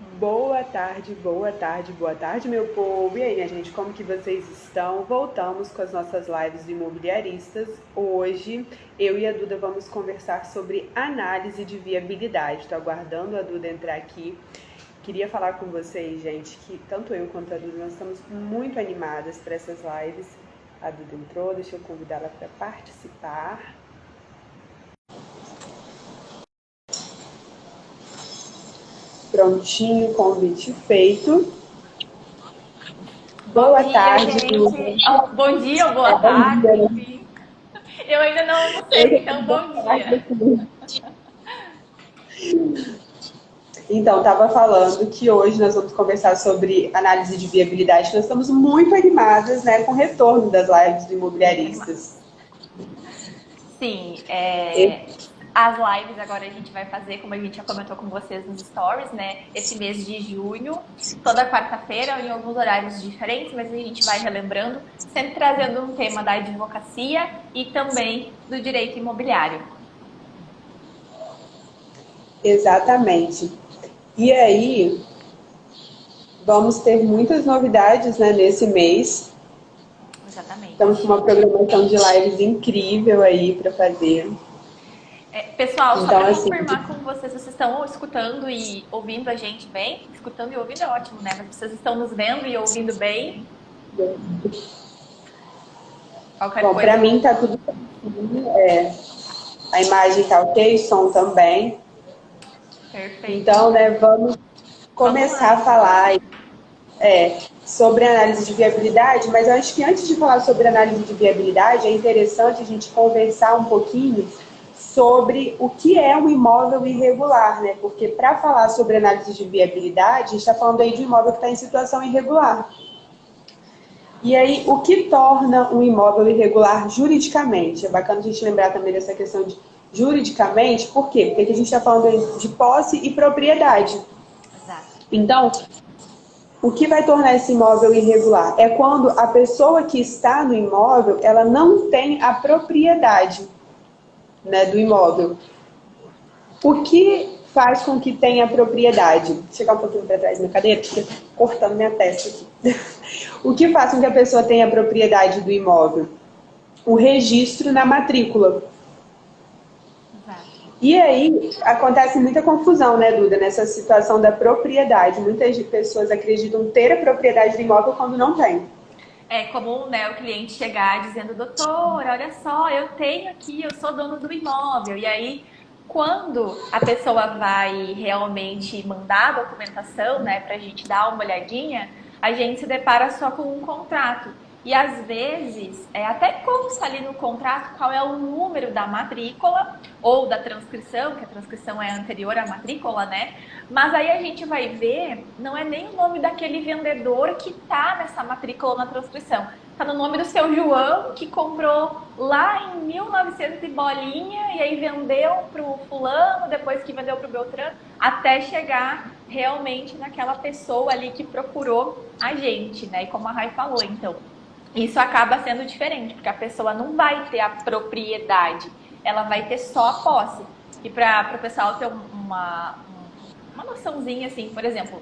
Boa tarde, boa tarde, boa tarde, meu povo. E aí, minha gente, como que vocês estão? Voltamos com as nossas lives de imobiliaristas. Hoje, eu e a Duda vamos conversar sobre análise de viabilidade. Estou aguardando a Duda entrar aqui. Queria falar com vocês, gente, que tanto eu quanto a Duda, nós estamos muito animadas para essas lives. A Duda entrou, deixa eu convidá-la para participar. Prontinho, convite feito. Bom Boa dia, tarde, Duda. gente. Bom dia ou boa Bom tarde, dia, né? enfim. Eu ainda não almocei, Hoje então boa bom tarde dia. aqui. Então, estava falando que hoje nós vamos conversar sobre análise de viabilidade. Nós estamos muito animadas, né, com o retorno das lives do Muito animada. Imobiliaristas. Sim, Esse- as lives agora a gente vai fazer, como a gente já comentou com vocês nos stories, né? Esse mês de junho, toda quarta-feira, em alguns horários diferentes, mas a gente vai relembrando, sempre trazendo um tema da advocacia e também do direito imobiliário. Exatamente. E aí, vamos ter muitas novidades, né, nesse mês. Estamos com Exatamente. uma programação de lives incrível aí para fazer. Pessoal, só Então, para assim, confirmar com vocês, vocês estão escutando e ouvindo a gente bem? Escutando e ouvindo é ótimo, né? Mas vocês estão nos vendo e ouvindo bem? Qualquer bom, para coisa, mim tá tudo certinho. A imagem tá ok, o som também. perfeito. Então, né, vamos Vamos lá, começar a então. falar sobre análise de viabilidade, mas eu acho que antes de falar sobre análise de viabilidade, é interessante a gente conversar um pouquinho sobre o que é um imóvel irregular, né? Porque para falar sobre análise de viabilidade, a gente está falando aí de um imóvel que está em situação irregular. E aí, o que torna um imóvel irregular juridicamente? É bacana a gente lembrar também dessa questão de juridicamente, por quê? Porque aqui a gente está falando de posse e propriedade. Exato. Então, o que vai tornar esse imóvel irregular? É quando a pessoa que está no imóvel, ela não tem a propriedade, né, do imóvel. O que faz com que tenha propriedade? Vou chegar um pouquinho para trás da minha cadeira, porque está cortando minha testa aqui. O que faz com que a pessoa tenha propriedade do imóvel? O registro na matrícula. Exato. E aí acontece muita confusão, né, Duda, nessa situação da propriedade. Muitas pessoas acreditam ter a propriedade do imóvel quando não tem. É comum, né, o cliente chegar dizendo, doutor, olha só, eu tenho aqui, eu sou dono do imóvel. E aí, quando a pessoa vai realmente mandar a documentação, né, para a gente dar uma olhadinha, a gente se depara só com um contrato. E às vezes, até consta ali no contrato qual é o número da matrícula ou da transcrição, que a transcrição é anterior à matrícula, né? Mas aí a gente vai ver, não é nem o nome daquele vendedor que tá nessa matrícula na transcrição. Tá no nome do seu João, que comprou lá em 1900 e bolinha, e aí vendeu pro fulano, depois que vendeu pro Beltrano, até chegar realmente naquela pessoa ali que procurou a gente, né? E como a Rai falou, então, isso acaba sendo diferente, porque a pessoa não vai ter a propriedade, ela vai ter só a posse. E para o pessoal ter uma noçãozinha assim, por exemplo,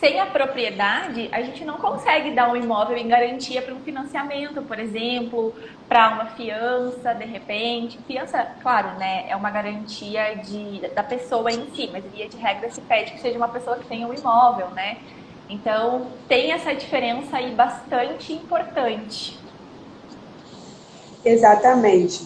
sem a propriedade, a gente não consegue dar um imóvel em garantia para um financiamento, por exemplo, para uma fiança, de repente. Fiança, claro, né, é uma garantia da pessoa em si, mas via de regra se pede que seja uma pessoa que tenha um imóvel, né? Então, tem essa diferença aí bastante importante. Exatamente.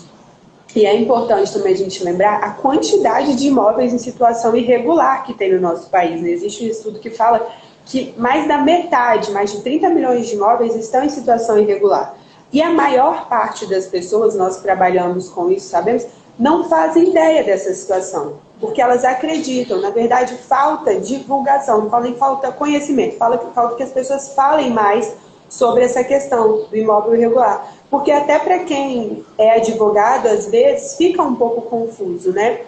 E é importante também a gente lembrar a quantidade de imóveis em situação irregular que tem no nosso país, né? Existe um estudo que fala que mais da metade, mais de 30 milhões de imóveis estão em situação irregular. E a maior parte das pessoas, nós trabalhamos com isso, sabemos, não fazem ideia dessa situação, porque elas acreditam. Na verdade, falta divulgação, não fala em falta conhecimento, falta que as pessoas falem mais sobre essa questão do imóvel irregular. Porque até para quem é advogado, às vezes, fica um pouco confuso, né?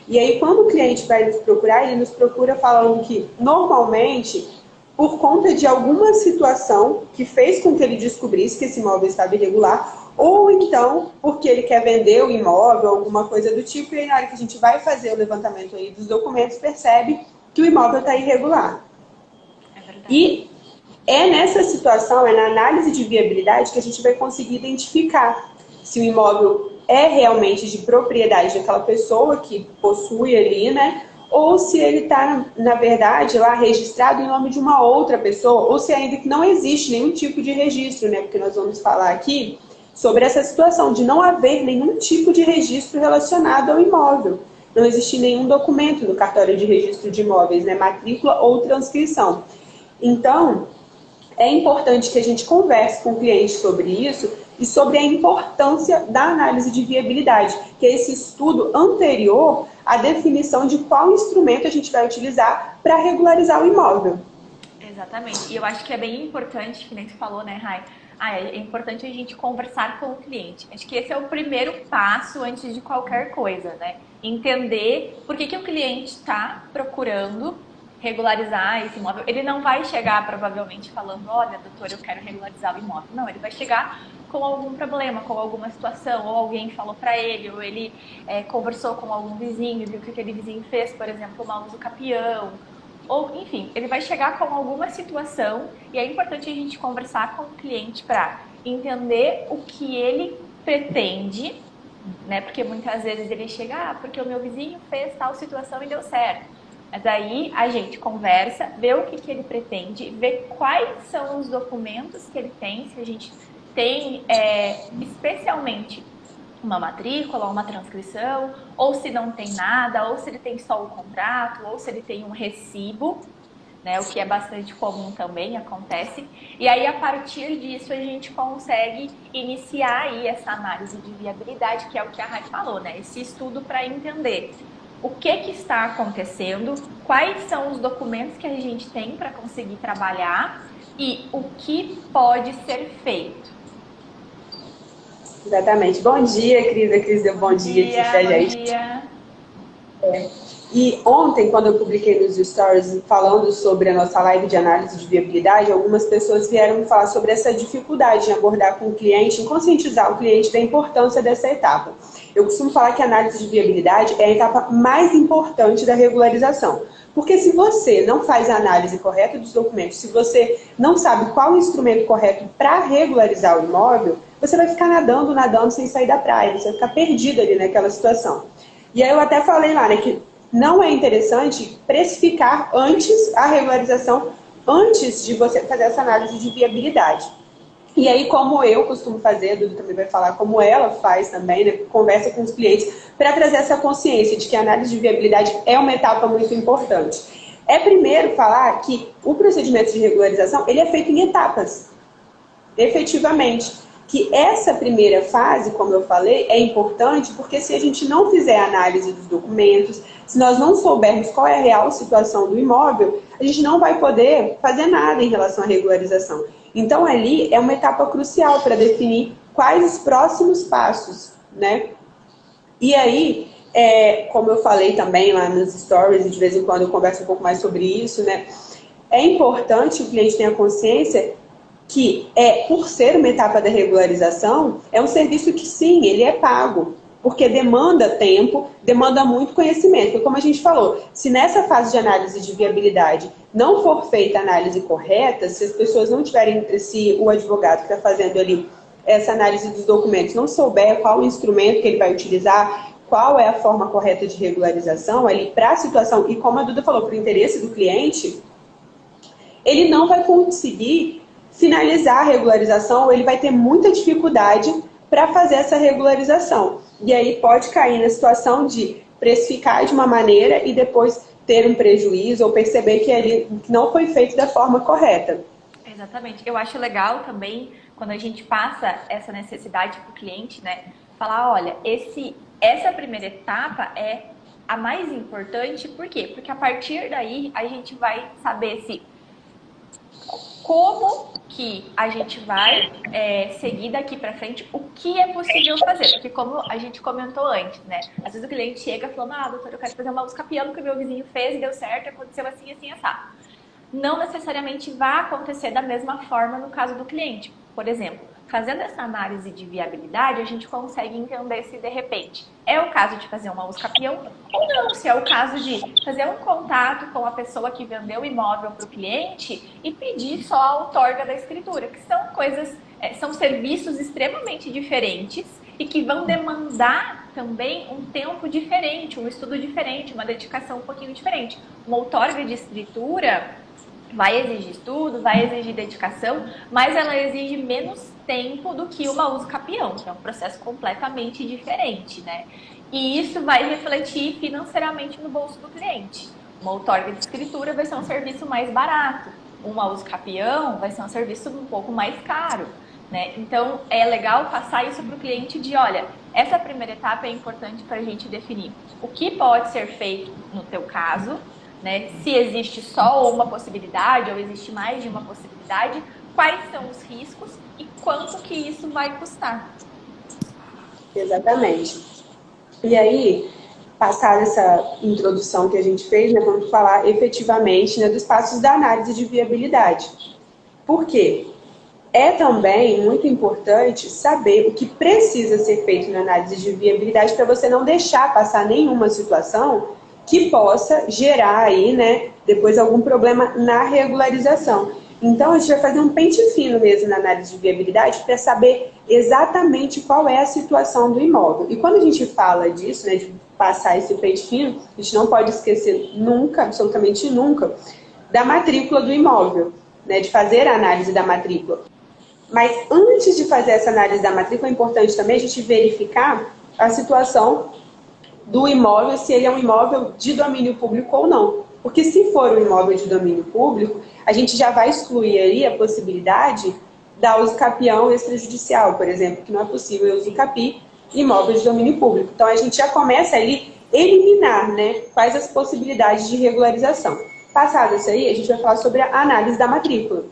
E aí, quando o cliente vai nos procurar, ele nos procura falando que, normalmente, por conta de alguma situação que fez com que ele descobrisse que esse imóvel estava irregular, ou então porque ele quer vender o imóvel, alguma coisa do tipo, e aí na hora que a gente vai fazer o levantamento aí dos documentos, percebe que o imóvel está irregular. E é nessa situação, é na análise de viabilidade que a gente vai conseguir identificar se o imóvel é realmente de propriedade daquela pessoa que possui ali, né? Ou se ele está, na verdade, lá registrado em nome de uma outra pessoa, ou se ainda que não existe nenhum tipo de registro, né? Porque nós vamos falar aqui sobre essa situação de não haver nenhum tipo de registro relacionado ao imóvel. Não existe nenhum documento no cartório de registro de imóveis, né? Matrícula ou transcrição. Então, é importante que a gente converse com o cliente sobre isso e sobre a importância da análise de viabilidade, que é esse estudo anterior à definição de qual instrumento a gente vai utilizar para regularizar o imóvel. Exatamente. E eu acho que é bem importante, que nem tu falou, né, Rai? É importante a gente conversar com o cliente. Acho que esse é o primeiro passo antes de qualquer coisa, né? Entender por que o cliente está procurando regularizar esse imóvel. Ele não vai chegar provavelmente falando, olha, doutor, eu quero regularizar o imóvel. Não, ele vai chegar com algum problema, com alguma situação, ou alguém falou para ele, ou ele conversou com algum vizinho, viu que aquele vizinho fez, por exemplo, o mal uso capião, ou enfim, ele vai chegar com alguma situação e é importante a gente conversar com o cliente para entender o que ele pretende, né? Porque muitas vezes ele chega, porque o meu vizinho fez tal situação e deu certo. Mas aí a gente conversa, vê o que ele pretende, vê quais são os documentos que ele tem, se a gente tem especialmente uma matrícula, uma transcrição, ou se não tem nada, ou se ele tem só o contrato, ou se ele tem um recibo, né, o que é bastante comum também, acontece. E aí, a partir disso, a gente consegue iniciar aí essa análise de viabilidade, que é o que a Rai falou, né? Esse estudo para entender o que está acontecendo, quais são os documentos que a gente tem para conseguir trabalhar e o que pode ser feito. Exatamente. Bom dia, Cris. A Cris deu bom dia. Bom dia. E ontem, quando eu publiquei nos stories falando sobre a nossa live de análise de viabilidade, algumas pessoas vieram falar sobre essa dificuldade em abordar com o cliente, em conscientizar o cliente da importância dessa etapa. Eu costumo falar que a análise de viabilidade é a etapa mais importante da regularização. Porque se você não faz a análise correta dos documentos, se você não sabe qual o instrumento correto para regularizar o imóvel, você vai ficar nadando, nadando sem sair da praia, você vai ficar perdido ali naquela situação. E aí eu até falei lá, né, que não é interessante precificar antes a regularização, antes de você fazer essa análise de viabilidade. E aí, como eu costumo fazer, a Duda também vai falar como ela faz também, né, conversa com os clientes, para trazer essa consciência de que a análise de viabilidade é uma etapa muito importante. É primeiro falar que o procedimento de regularização ele é feito em etapas, efetivamente. Que essa primeira fase, como eu falei, é importante porque se a gente não fizer a análise dos documentos, se nós não soubermos qual é a real situação do imóvel, a gente não vai poder fazer nada em relação à regularização. Então, ali é uma etapa crucial para definir quais os próximos passos, né? E aí, como eu falei também lá nos stories, e de vez em quando eu converso um pouco mais sobre isso, né? É importante que o cliente tenha consciência que, por ser uma etapa da regularização, é um serviço que sim, ele é pago, porque demanda tempo, demanda muito conhecimento. Porque, como a gente falou, se nessa fase de análise de viabilidade não for feita a análise correta, se as pessoas não tiverem, se o advogado que está fazendo ali essa análise dos documentos não souber qual o instrumento que ele vai utilizar, qual é a forma correta de regularização ali para a situação, e como a Duda falou, para o interesse do cliente, ele não vai conseguir finalizar a regularização, ou ele vai ter muita dificuldade para fazer essa regularização. E aí pode cair na situação de precificar de uma maneira e depois ter um prejuízo ou perceber que ele não foi feito da forma correta. Exatamente. Eu acho legal também quando a gente passa essa necessidade para o cliente, né? Falar, olha, essa primeira etapa é a mais importante, por quê? Porque a partir daí a gente vai saber se como que a gente vai seguir daqui para frente, o que é possível fazer. Porque como a gente comentou antes, né? Às vezes o cliente chega falando, doutor, eu quero fazer uma luz capião que o meu vizinho fez e deu certo, aconteceu assim, assim, assado. Não necessariamente vai acontecer da mesma forma no caso do cliente. por exemplo, fazendo essa análise de viabilidade, a gente consegue entender se de repente é o caso de fazer uma usucapião ou não, se é o caso de fazer um contato com a pessoa que vendeu o imóvel para o cliente e pedir só a outorga da escritura, que são coisas, são serviços extremamente diferentes e que vão demandar também um tempo diferente, um estudo diferente, uma dedicação um pouquinho diferente. Uma outorga de escritura vai exigir estudo, vai exigir dedicação, mas ela exige menos tempo do que uma usucapião, que é um processo completamente diferente, né? E isso vai refletir financeiramente no bolso do cliente. Uma outorga de escritura vai ser um serviço mais barato, uma usucapião vai ser um serviço um pouco mais caro, né? Então, é legal passar isso para o cliente de, olha, essa primeira etapa é importante para a gente definir o que pode ser feito no teu caso, né? Se existe só uma possibilidade ou existe mais de uma possibilidade, quais são os riscos e quanto que isso vai custar. Exatamente. E aí, passada essa introdução que a gente fez, né, vamos falar efetivamente, né, dos passos da análise de viabilidade. Por quê? É também muito importante saber o que precisa ser feito na análise de viabilidade para você não deixar passar nenhuma situação que possa gerar aí, né, depois algum problema na regularização. Então, a gente vai fazer um pente fino mesmo na análise de viabilidade para saber exatamente qual é a situação do imóvel. E quando a gente fala disso, né, de passar esse pente fino, a gente não pode esquecer nunca, absolutamente nunca, da matrícula do imóvel, né, de fazer a análise da matrícula. Mas antes de fazer essa análise da matrícula, é importante também a gente verificar a situação do imóvel, se ele é um imóvel de domínio público ou não. Porque se for um imóvel de domínio público, a gente já vai excluir aí a possibilidade da usucapião extrajudicial, por exemplo, que não é possível usucapir imóveis de domínio público. Então, a gente já começa ali a eliminar, né, quais as possibilidades de regularização. Passado isso aí, a gente vai falar sobre a análise da matrícula.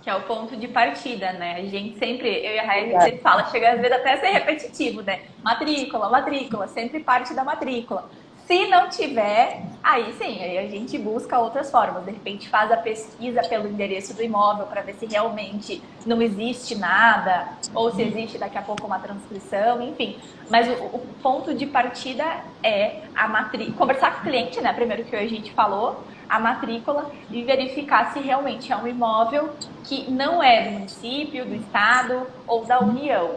Que é o ponto de partida, né? A gente sempre, eu e a Raia, a gente sempre fala, chega às vezes até a ser repetitivo, né? Matrícula, matrícula, sempre parte da matrícula. Se não tiver, aí sim, aí a gente busca outras formas. De repente faz a pesquisa pelo endereço do imóvel para ver se realmente não existe nada, ou se existe daqui a pouco uma transcrição, enfim. Mas o ponto de partida é a matrícula, conversar com o cliente, né? Primeiro que a gente falou, a matrícula e verificar se realmente é um imóvel que não é do município, do estado ou da União.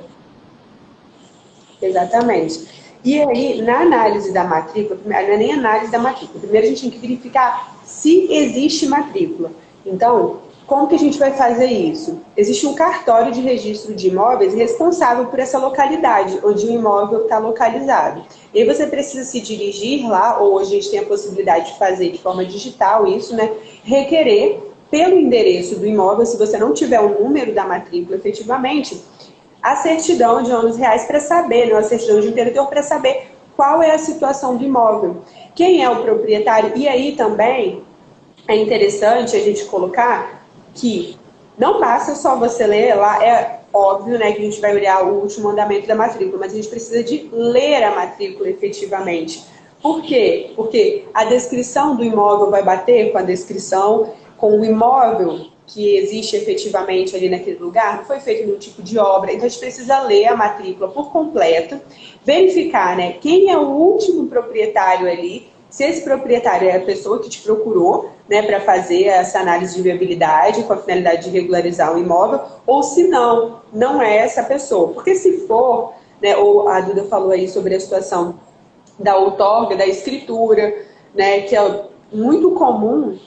Exatamente. E aí, na análise da matrícula, não é nem análise da matrícula, primeiro a gente tem que verificar se existe matrícula. Então, como que a gente vai fazer isso? Existe um cartório de registro de imóveis responsável por essa localidade, onde o imóvel está localizado. E aí você precisa se dirigir lá, ou hoje a gente tem a possibilidade de fazer de forma digital isso, né? Requerer pelo endereço do imóvel, se você não tiver o número da matrícula efetivamente, a certidão de ônus reais para saber, né, a certidão de interditor para saber qual é a situação do imóvel, quem é o proprietário. E aí também é interessante a gente colocar que não basta só você ler lá, é óbvio, né, que a gente vai olhar o último andamento da matrícula, mas a gente precisa de ler a matrícula efetivamente. Por quê? Porque a descrição do imóvel vai bater com a descrição, com o imóvel que existe efetivamente ali naquele lugar, não foi feito nenhum tipo de obra, então a gente precisa ler a matrícula por completo, verificar, né, quem é o último proprietário ali, se esse proprietário é a pessoa que te procurou, né, para fazer essa análise de viabilidade com a finalidade de regularizar o imóvel, ou se não, não é essa pessoa. Porque se for, né, ou a Duda falou aí sobre a situação da outorga, da escritura, né, que é muito comum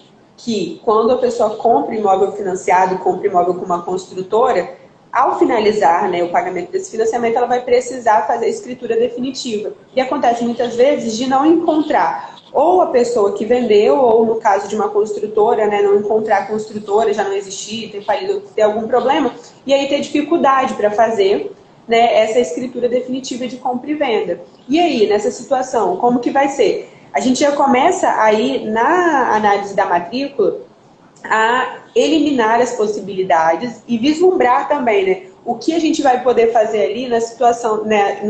que quando a pessoa compra imóvel financiado, compra imóvel com uma construtora, ao finalizar, né, o pagamento desse financiamento, ela vai precisar fazer a escritura definitiva. E acontece muitas vezes de não encontrar ou a pessoa que vendeu, ou no caso de uma construtora, né, não encontrar a construtora, já não existir, ter falido, ter algum problema, e aí ter dificuldade para fazer, né, essa escritura definitiva de compra e venda. E aí, nessa situação, como que vai ser? A gente já começa aí, na análise da matrícula, a eliminar as possibilidades e vislumbrar também, né, o que a gente vai poder fazer ali na situação, né,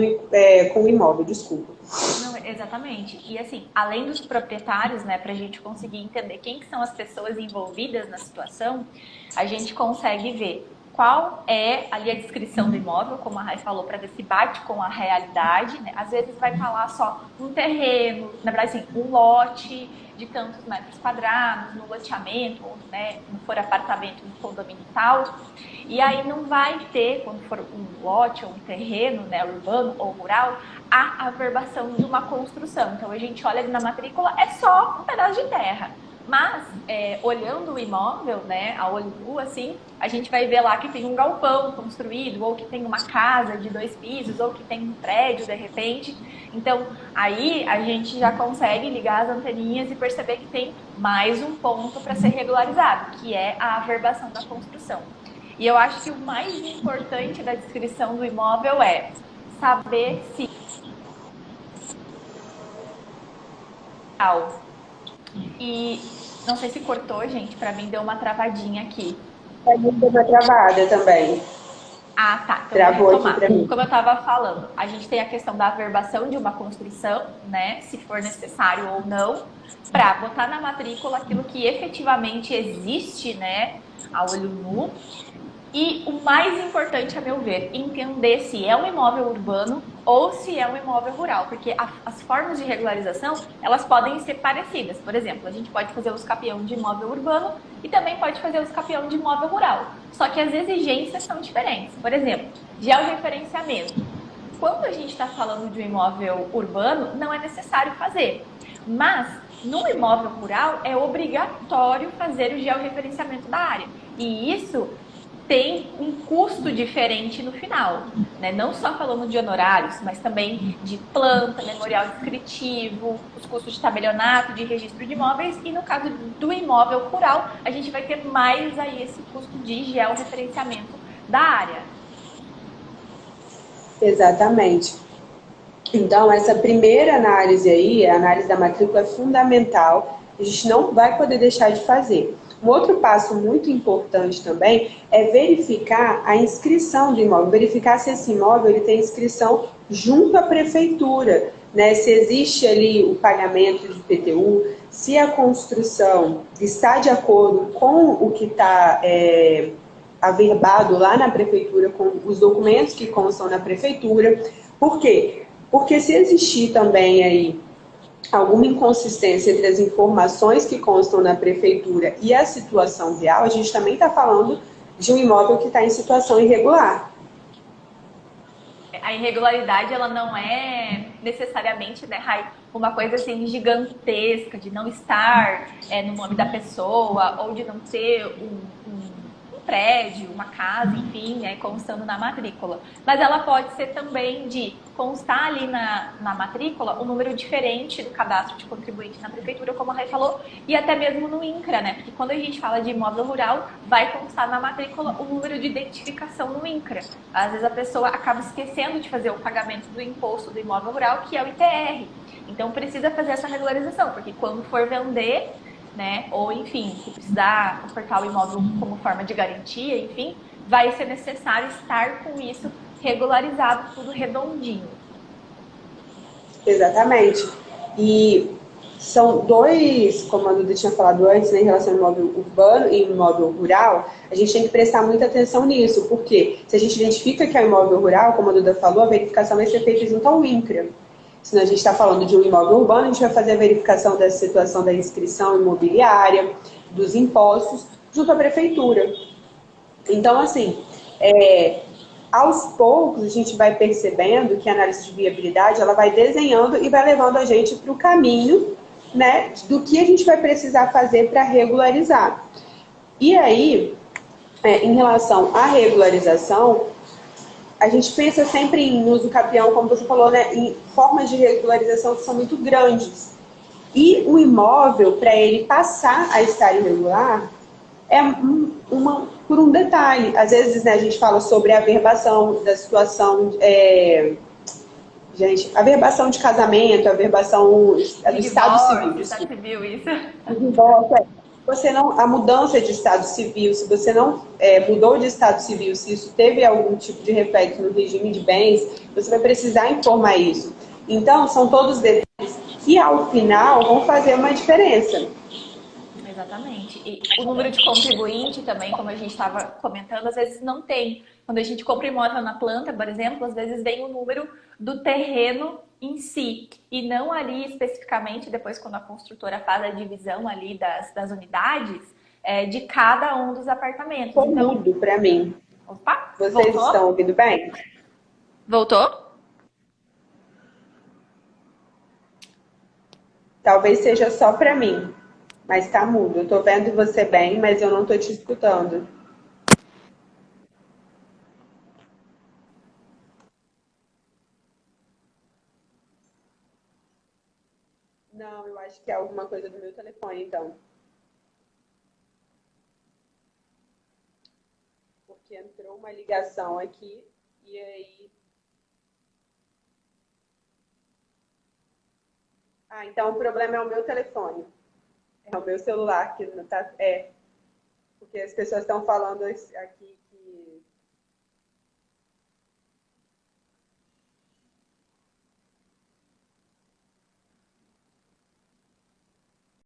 com o imóvel, desculpa. Não, exatamente. E assim, além dos proprietários, né, para a gente conseguir entender quem que são as pessoas envolvidas na situação, a gente consegue ver qual é ali a descrição do imóvel, como a Rai falou, para ver se bate com a realidade, né? Às vezes vai falar só um terreno, na verdade, assim, um lote de tantos metros quadrados, no loteamento, ou, né, não for apartamento no condomínio e tal. E aí não vai ter, quando for um lote ou um terreno, né, urbano ou rural, a averbação de uma construção. Então a gente olha ali na matrícula, é só um pedaço de terra. Mas, olhando o imóvel, né, a olho nu, assim, a gente vai ver lá que tem um galpão construído, ou que tem uma casa de 2 pisos, ou que tem um prédio, de repente. Então, aí a gente já consegue ligar as anteninhas e perceber que tem mais um ponto para ser regularizado, que é a averbação da construção. E eu acho que o mais importante da descrição do imóvel é saber se e não sei se cortou, gente, para mim deu uma travadinha aqui. Pra mim deu uma travada também. Ah, tá. Então Travou vou aqui retomar. pra mim. Como eu estava falando, a gente tem a questão da averbação de uma construção, né? Se for necessário ou não, para botar na matrícula aquilo que efetivamente existe, né? A olho nu. E o mais importante, a meu ver, entender se é um imóvel urbano ou se é um imóvel rural, porque as formas de regularização, elas podem ser parecidas. Por exemplo, a gente pode fazer os capião de imóvel urbano e também pode fazer os capião de imóvel rural. Só que as exigências são diferentes. Por exemplo, georreferenciamento. Quando a gente está falando de um imóvel urbano, não é necessário fazer. Mas, no imóvel rural, é obrigatório fazer o georreferenciamento da área. E isso tem um custo diferente no final, né? Não só falando de honorários, mas também de planta, memorial descritivo, os custos de tabelionato, de registro de imóveis, e no caso do imóvel rural, a gente vai ter mais aí esse custo de georreferenciamento da área. Exatamente. Então, essa primeira análise aí, a análise da matrícula, é fundamental. A gente não vai poder deixar de fazer. Um outro passo muito importante também é verificar a inscrição do imóvel, verificar se esse imóvel ele tem inscrição junto à prefeitura, né? Se existe ali o pagamento de IPTU, se a construção está de acordo com o que está averbado lá na prefeitura, com os documentos que constam na prefeitura. Por quê? Porque se existir também aí alguma inconsistência entre as informações que constam na prefeitura e a situação real, a gente também está falando de um imóvel que está em situação irregular. A irregularidade, ela não é necessariamente, né, Rai, uma coisa assim gigantesca, de não estar no nome da pessoa, ou de não ter um prédio, uma casa, enfim, né, constando na matrícula. Mas ela pode ser também de constar ali na matrícula um número diferente do cadastro de contribuinte na prefeitura, como a Rai falou, e até mesmo no INCRA, né? Porque quando a gente fala de imóvel rural, vai constar na matrícula o número de identificação no INCRA. Às vezes a pessoa acaba esquecendo de fazer o pagamento do imposto do imóvel rural, que é o ITR. Então precisa fazer essa regularização, porque quando for vender, né, ou enfim, se precisar ofertar o imóvel como forma de garantia, enfim, vai ser necessário estar com isso regularizado, tudo redondinho. Exatamente. E são dois, como a Duda tinha falado antes, né, em relação ao imóvel urbano e imóvel rural, a gente tem que prestar muita atenção nisso, porque se a gente identifica que é um imóvel rural, como a Duda falou, a verificação vai ser feita junto ao INCRA. Se a gente está falando de um imóvel urbano, a gente vai fazer a verificação da situação da inscrição imobiliária, dos impostos, junto à prefeitura. Então, assim, aos poucos a gente vai percebendo que a análise de viabilidade ela vai desenhando e vai levando a gente para o caminho, né, do que a gente vai precisar fazer para regularizar. E aí, em relação à regularização, a gente pensa sempre em uso capião, como você falou, né, em formas de regularização que são muito grandes. E o imóvel, para ele passar a estar irregular, é por um detalhe. Às vezes, né, a gente fala sobre a averbação da situação, averbação de casamento, averbação do Estado Civil. Estado Civil, isso. A mudança de Estado Civil, se você não mudou de Estado Civil, se isso teve algum tipo de reflexo no regime de bens, você vai precisar informar isso. Então, são todos detalhes que, ao final, vão fazer uma diferença. Exatamente. E o número de contribuinte também, como a gente estava comentando, às vezes não tem. Quando a gente compra imóvel na planta, por exemplo, às vezes vem o número do terreno em si. E não ali especificamente, depois quando a construtora faz a divisão ali das unidades, de cada um dos apartamentos. Ficou Então, mudo para mim. opa, Vocês estão voltou? ouvindo bem? Voltou? Talvez seja só para mim, mas tá mudo. Eu tô vendo você bem, mas eu não tô te escutando. Não, eu acho que é alguma coisa do meu telefone, então. Porque entrou uma ligação aqui e aí. Ah, então o problema é o meu telefone. É o meu celular que não tá. É, porque as pessoas estão falando aqui